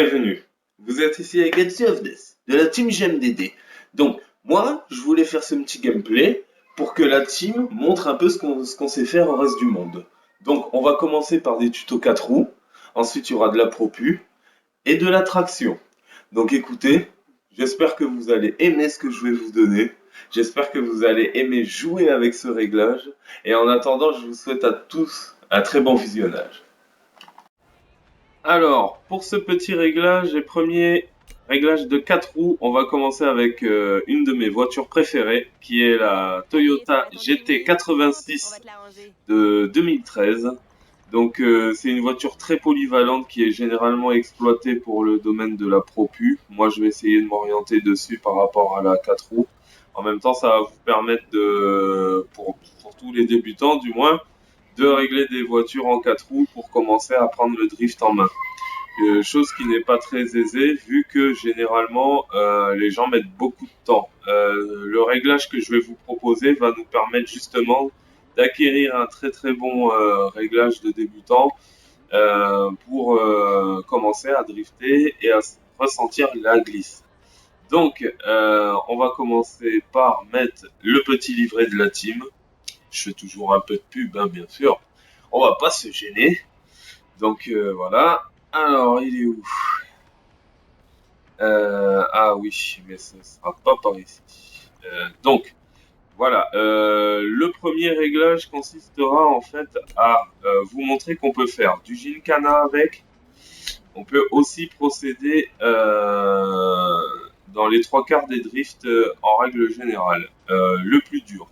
Bienvenue. Vous êtes ici avec Edsoftness, de la team GMDD. Donc, moi, je voulais faire ce petit gameplay pour que la team montre un peu ce qu'on sait faire au reste du monde. Donc, on va commencer par des tutos 4 roues. Ensuite, il y aura de la propu et de la traction. Donc, écoutez, j'espère que vous allez aimer ce que je vais vous donner. J'espère que vous allez aimer jouer avec ce réglage. Et en attendant, je vous souhaite à tous un très bon visionnage. Alors, pour ce petit réglage, les premiers réglages de 4 roues, on va commencer avec une de mes voitures préférées, qui est la Toyota GT86 de 2013. Donc, c'est une voiture très polyvalente qui est généralement exploitée pour le domaine de la propu. Moi, je vais essayer de m'orienter dessus par rapport à la 4 roues. En même temps, ça va vous permettre pour tous les débutants du moins, de régler des voitures en 4 roues pour commencer à prendre le drift en main. Chose qui n'est pas très aisée vu que généralement les gens mettent beaucoup de temps. Le réglage que je vais vous proposer va nous permettre justement d'acquérir un très très bon réglage de débutant pour commencer à drifter et à ressentir la glisse. Donc on va commencer par mettre le petit livret de la team. Je fais toujours un peu de pub, hein, bien sûr. On va pas se gêner. Donc voilà. Alors, il est où? Ah oui, mais ce sera pas par ici. Donc, voilà. Le premier réglage consistera en fait à vous montrer qu'on peut faire du Gincana avec. On peut aussi procéder dans les 3/4 des drifts en règle générale. Le plus dur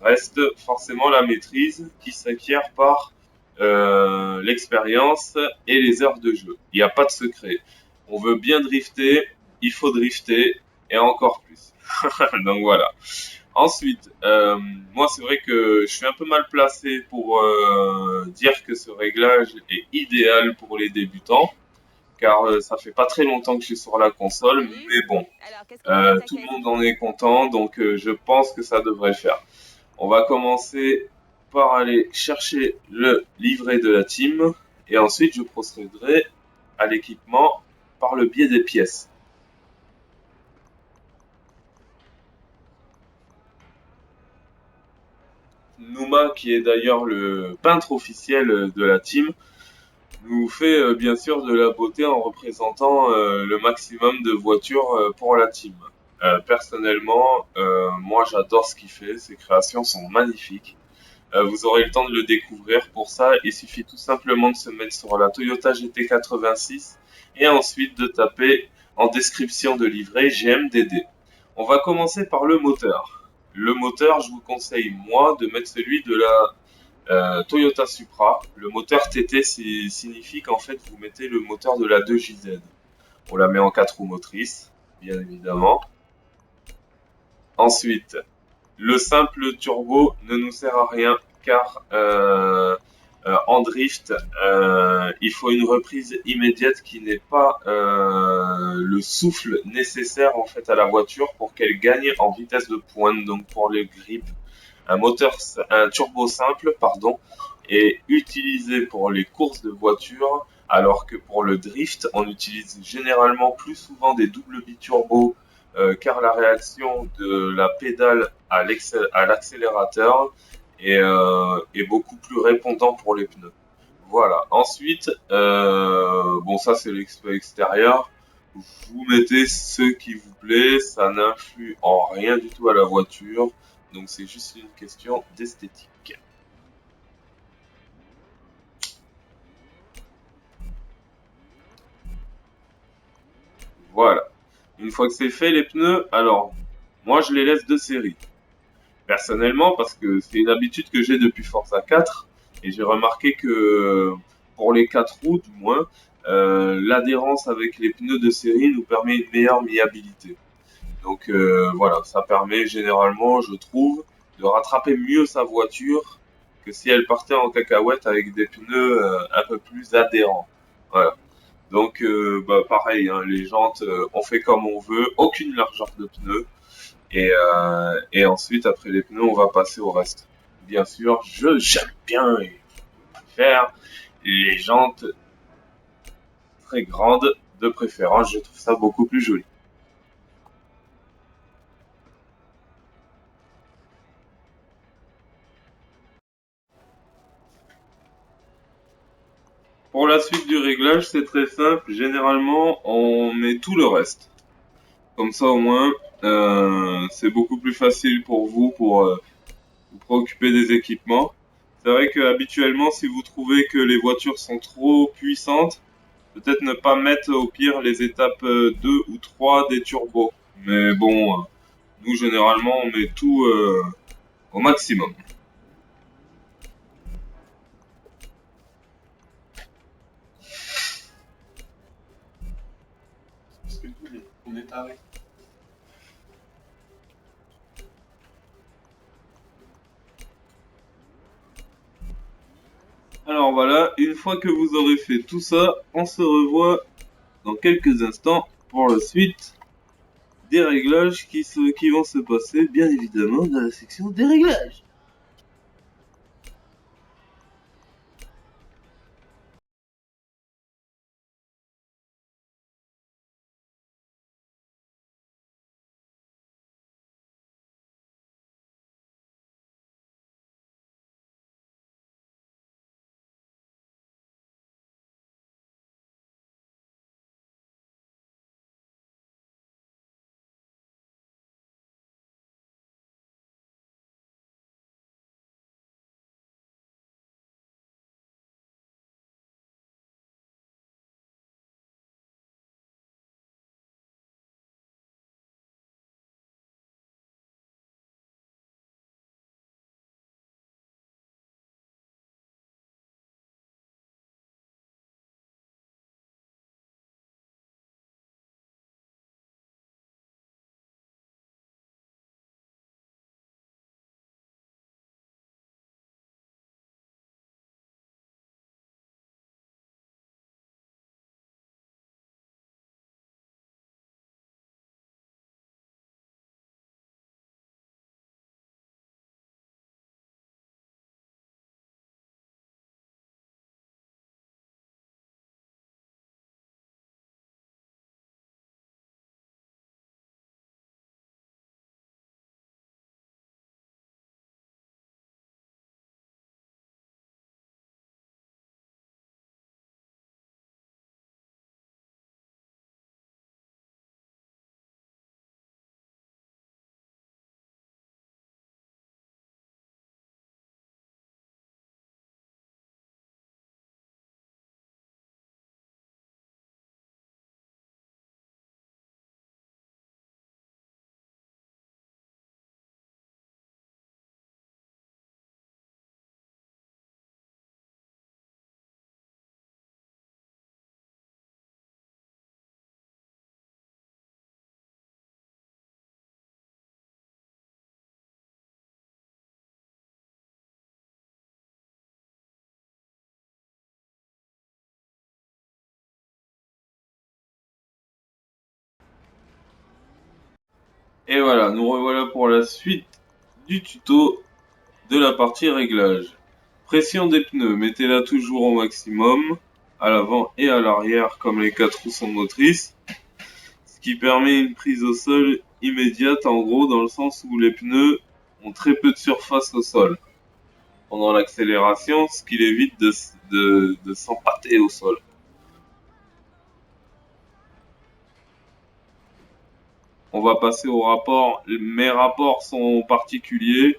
reste forcément la maîtrise qui s'acquiert par l'expérience et les heures de jeu. Il n'y a pas de secret. On veut bien drifter, il faut drifter et encore plus. Donc voilà. Ensuite, moi c'est vrai que je suis un peu mal placé pour dire que ce réglage est idéal pour les débutants, car ça fait pas très longtemps que je suis sur la console, mais bon, tout le monde en est content, donc je pense que ça devrait le faire. On va commencer par aller chercher le livret de la team et ensuite je procéderai à l'équipement par le biais des pièces. Nouma, qui est d'ailleurs le peintre officiel de la team, nous fait bien sûr de la beauté en représentant le maximum de voitures pour la team. Personnellement, moi j'adore ce qu'il fait, ses créations sont magnifiques. Vous aurez le temps de le découvrir. Pour ça, il suffit tout simplement de se mettre sur la Toyota GT86 et ensuite de taper en description de livret GMDD. On va commencer par le moteur. Le moteur, je vous conseille, moi, de mettre celui de la Toyota Supra. Le moteur TT signifie qu'en fait, vous mettez le moteur de la 2JZ. On la met en 4 roues motrices, bien évidemment. Ensuite, le simple turbo ne nous sert à rien car en drift, il faut une reprise immédiate qui n'est pas le souffle nécessaire en fait à la voiture pour qu'elle gagne en vitesse de pointe. Donc pour les grips, un turbo simple, pardon, est utilisé pour les courses de voiture, alors que pour le drift, on utilise généralement plus souvent des doubles biturbos car la réaction de la pédale à l'accélérateur est beaucoup plus répondant pour les pneus. Voilà. Ensuite, bon ça c'est l'extérieur. Vous mettez ce qui vous plaît, ça n'influe en rien du tout à la voiture, donc c'est juste une question d'esthétique. Voilà. Une fois que c'est fait, les pneus, alors, moi je les laisse de série. Personnellement, parce que c'est une habitude que j'ai depuis Forza 4, et j'ai remarqué que pour les 4 roues, du moins, l'adhérence avec les pneus de série nous permet une meilleure maniabilité. Donc voilà, ça permet généralement, je trouve, de rattraper mieux sa voiture que si elle partait en cacahuète avec des pneus un peu plus adhérents. Voilà. Donc bah, pareil, hein, les jantes, on fait comme on veut, aucune largeur de pneus. Et ensuite, après les pneus, on va passer au reste. Bien sûr, j'aime bien faire les jantes très grandes de préférence, je trouve ça beaucoup plus joli. Pour la suite du réglage, c'est très simple. Généralement, on met tout le reste. Comme ça, au moins, c'est beaucoup plus facile pour vous pour vous préoccuper des équipements. C'est vrai que habituellement, si vous trouvez que les voitures sont trop puissantes, peut-être ne pas mettre au pire les étapes 2 ou 3 des turbos. Mais bon, nous généralement on met tout au maximum. On est taré. Alors voilà, une fois que vous aurez fait tout ça, on se revoit dans quelques instants pour la suite des réglages qui vont se passer bien évidemment dans la section des réglages. Et voilà, nous revoilà pour la suite du tuto de la partie réglage. Pression des pneus, mettez-la toujours au maximum, à l'avant et à l'arrière comme les 4 roues sont motrices, ce qui permet une prise au sol immédiate en gros dans le sens où les pneus ont très peu de surface au sol pendant l'accélération, ce qui évite de s'empâter au sol. On va passer au rapport. Mes rapports sont particuliers,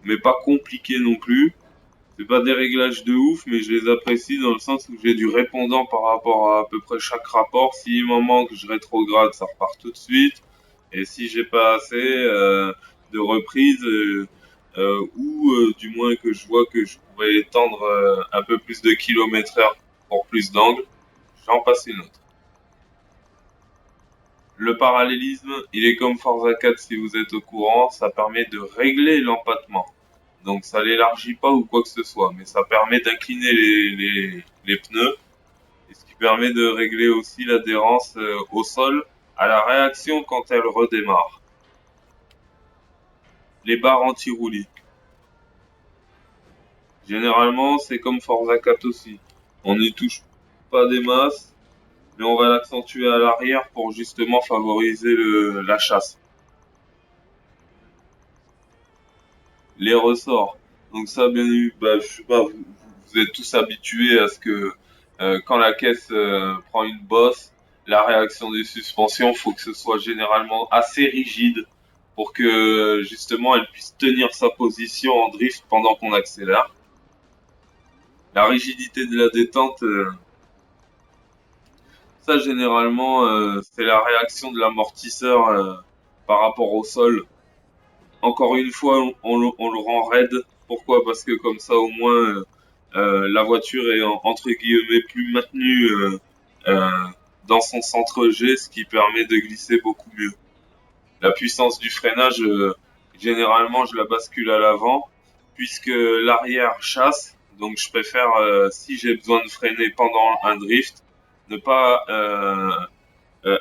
mais pas compliqués non plus. C'est pas des réglages de ouf, mais je les apprécie dans le sens où j'ai du répondant par rapport à peu près chaque rapport. S'il m'en manque, je rétrograde, ça repart tout de suite. Et si j'ai pas assez de reprises, ou du moins que je vois que je pourrais étendre un peu plus de kilomètres heure pour plus d'angle, j'en passe une autre. Le parallélisme, il est comme Forza 4 si vous êtes au courant, ça permet de régler l'empattement. Donc ça l'élargit pas ou quoi que ce soit, mais ça permet d'incliner les pneus, et ce qui permet de régler aussi l'adhérence au sol à la réaction quand elle redémarre. Les barres anti-roulis. Généralement, c'est comme Forza 4 aussi. On n'y touche pas des masses, mais on va l'accentuer à l'arrière pour justement favoriser la chasse. Les ressorts. Donc ça, bien évidemment, bah, je sais pas, vous êtes tous habitués à ce que quand la caisse prend une bosse, la réaction des suspensions, faut que ce soit généralement assez rigide pour que justement elle puisse tenir sa position en drift pendant qu'on accélère. La rigidité de la détente, ça généralement c'est la réaction de l'amortisseur par rapport au sol. Encore une fois, on le rend raide. Pourquoi? Parce que comme ça, au moins, la voiture est entre guillemets plus maintenue euh, dans son centre G, ce qui permet de glisser beaucoup mieux. La puissance du freinage, généralement, je la bascule à l'avant, puisque l'arrière chasse. Donc, je préfère, si j'ai besoin de freiner pendant un drift, ne pas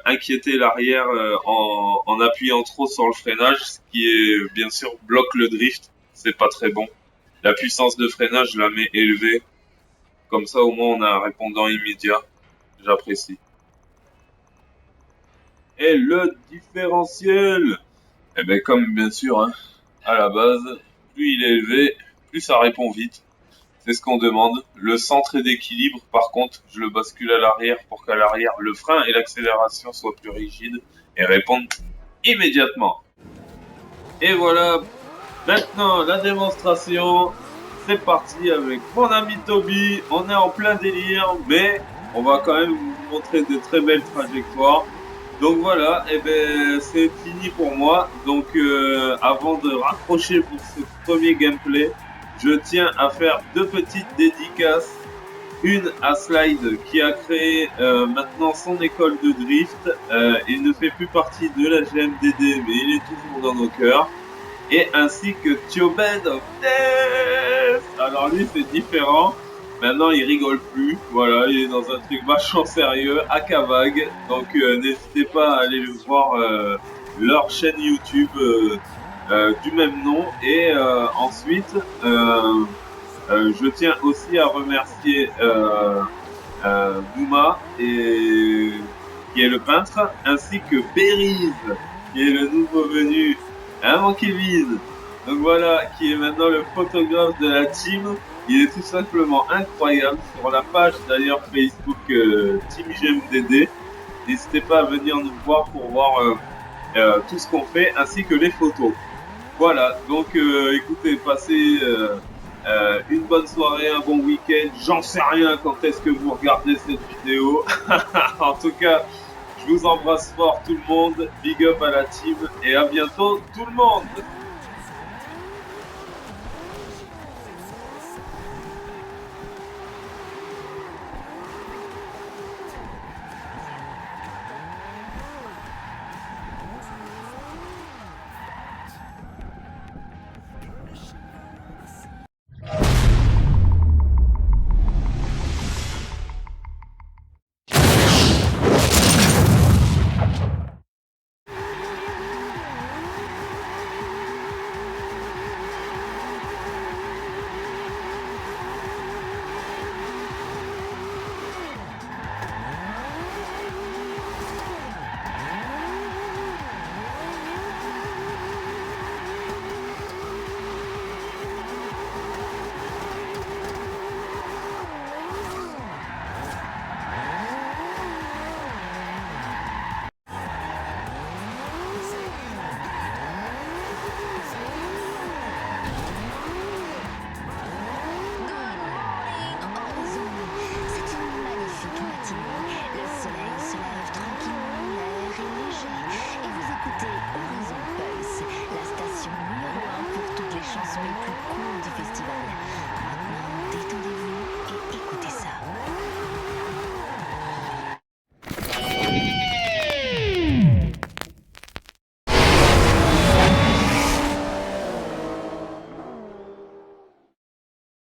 inquiéter l'arrière en appuyant trop sur le freinage, ce qui est bien sûr bloque le drift. C'est pas très bon. La puissance de freinage, je la mets élevée. Comme ça, au moins, on a un répondant immédiat. J'apprécie. Et le différentiel, eh ben comme bien sûr, hein, à la base, plus il est élevé, plus ça répond vite. C'est ce qu'on demande. Le centre d'équilibre, par contre, je le bascule à l'arrière pour qu'à l'arrière, le frein et l'accélération soient plus rigides et répondent immédiatement. Et voilà, maintenant la démonstration. C'est parti avec mon ami Toby. On est en plein délire, mais on va quand même vous montrer de très belles trajectoires. Donc voilà, et ben c'est fini pour moi. Donc avant de raccrocher pour ce premier gameplay, je tiens à faire deux petites dédicaces. Une à Slide qui a créé maintenant son école de drift. Il ne fait plus partie de la GMDD, mais il est toujours dans nos cœurs. Et ainsi que Thiobed of Death. Alors lui c'est différent. Maintenant il rigole plus. Voilà, il est dans un truc vachement sérieux, Akavag. Donc n'hésitez pas à aller voir leur chaîne YouTube du même nom. Et ensuite, je tiens aussi à remercier Bouma qui est le peintre, ainsi que Beriz qui est le nouveau venu. Mon Kevin, donc voilà, qui est maintenant le photographe de la team. Il est tout simplement incroyable. Sur la page d'ailleurs Facebook Team GMDD, n'hésitez pas à venir nous voir pour voir tout ce qu'on fait ainsi que les photos. Voilà, donc écoutez, passez une bonne soirée, un bon week-end. J'en sais rien quand est-ce que vous regardez cette vidéo. En tout cas, je vous embrasse fort tout le monde, big up à la team et à bientôt tout le monde.